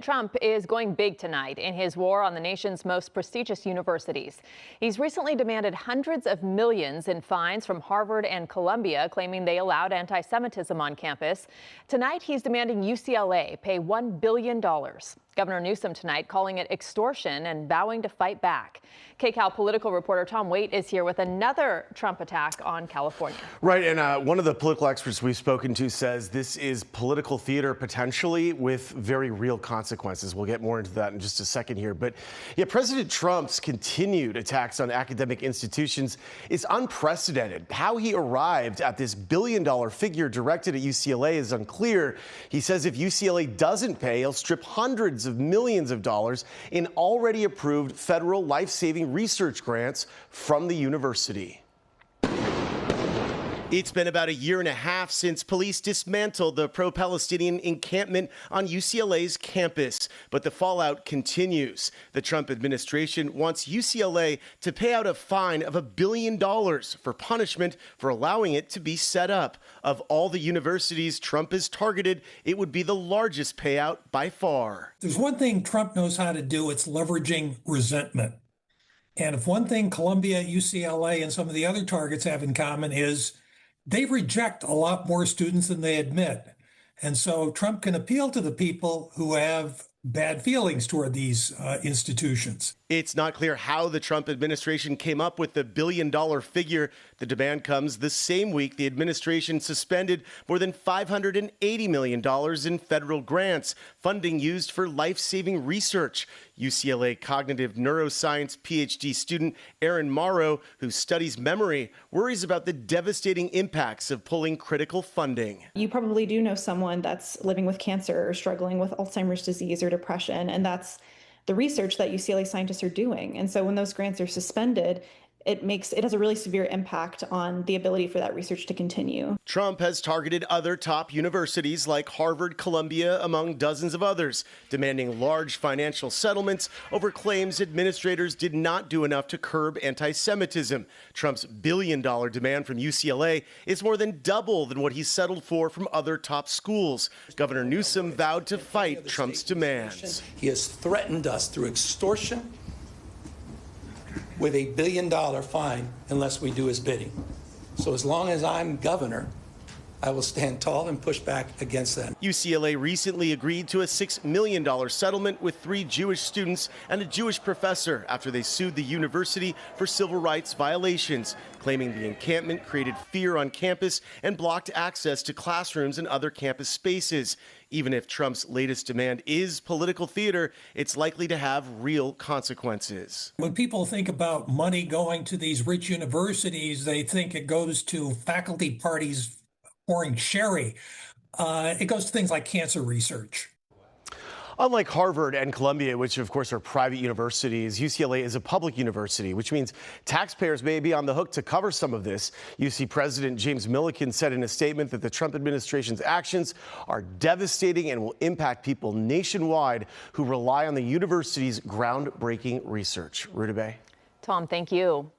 Trump is going big tonight in his war on the nation's most prestigious universities. He's recently demanded hundreds of millions in fines from Harvard and Columbia, claiming they allowed anti-Semitism on campus. Tonight, he's demanding UCLA pay $1 billion. Governor Newsom tonight calling it extortion and vowing to fight back. KCAL political reporter Tom Waite is here with another Trump attack on California. Right, and one of the political experts we've spoken to says this is political theater potentially with very real consequences. We'll get more into that in just a second here. But yeah, President Trump's continued attacks on academic institutions is unprecedented. How he arrived at this billion-dollar figure directed at UCLA is unclear. He says if UCLA doesn't pay, he'll strip hundreds of millions of dollars in already approved federal life-saving research grants from the university. It's been about a year and a half since police dismantled the pro-Palestinian encampment on UCLA's campus, but the fallout continues. The Trump administration wants UCLA to pay out a fine of $1 billion for punishment for allowing it to be set up. Of all the universities Trump has targeted, it would be the largest payout by far. There's one thing Trump knows how to do, it's leveraging resentment. And if one thing Columbia, UCLA, and some of the other targets have in common is they reject a lot more students than they admit. And so Trump can appeal to the people who have bad feelings toward these institutions. It's not clear how the Trump administration came up with the billion-dollar figure. The demand comes the same week the administration suspended more than $580 million in federal grants, funding used for life-saving research. UCLA cognitive neuroscience PhD student Erin Morrow, who studies memory, worries about the devastating impacts of pulling critical funding. You probably do know someone that's living with cancer or struggling with Alzheimer's disease or depression, and that's the research that UCLA scientists are doing. And so when those grants are suspended, it has a really severe impact on the ability for that research to continue. Trump has targeted other top universities like Harvard, Columbia, among dozens of others, demanding large financial settlements over claims administrators did not do enough to curb anti-Semitism. Trump's billion-dollar demand from UCLA is more than double than what he settled for from other top schools. Governor Newsom vowed to fight Trump's demands. He has threatened us through extortion with $1 billion fine unless we do his bidding. So as long as I'm governor, I will stand tall and push back against that. UCLA recently agreed to a $6 million settlement with 3 Jewish students and a Jewish professor after they sued the university for civil rights violations, claiming the encampment created fear on campus and blocked access to classrooms and other campus spaces. Even if Trump's latest demand is political theater, it's likely to have real consequences. When people think about money going to these rich universities, they think it goes to faculty parties pouring sherry. It goes to things like cancer research. Unlike Harvard and Columbia, which of course are private universities, UCLA is a public university, which means taxpayers may be on the hook to cover some of this. UC President James Milliken said in a statement that the Trump administration's actions are devastating and will impact people nationwide who rely on the university's groundbreaking research. Ruta Bay. Tom, thank you.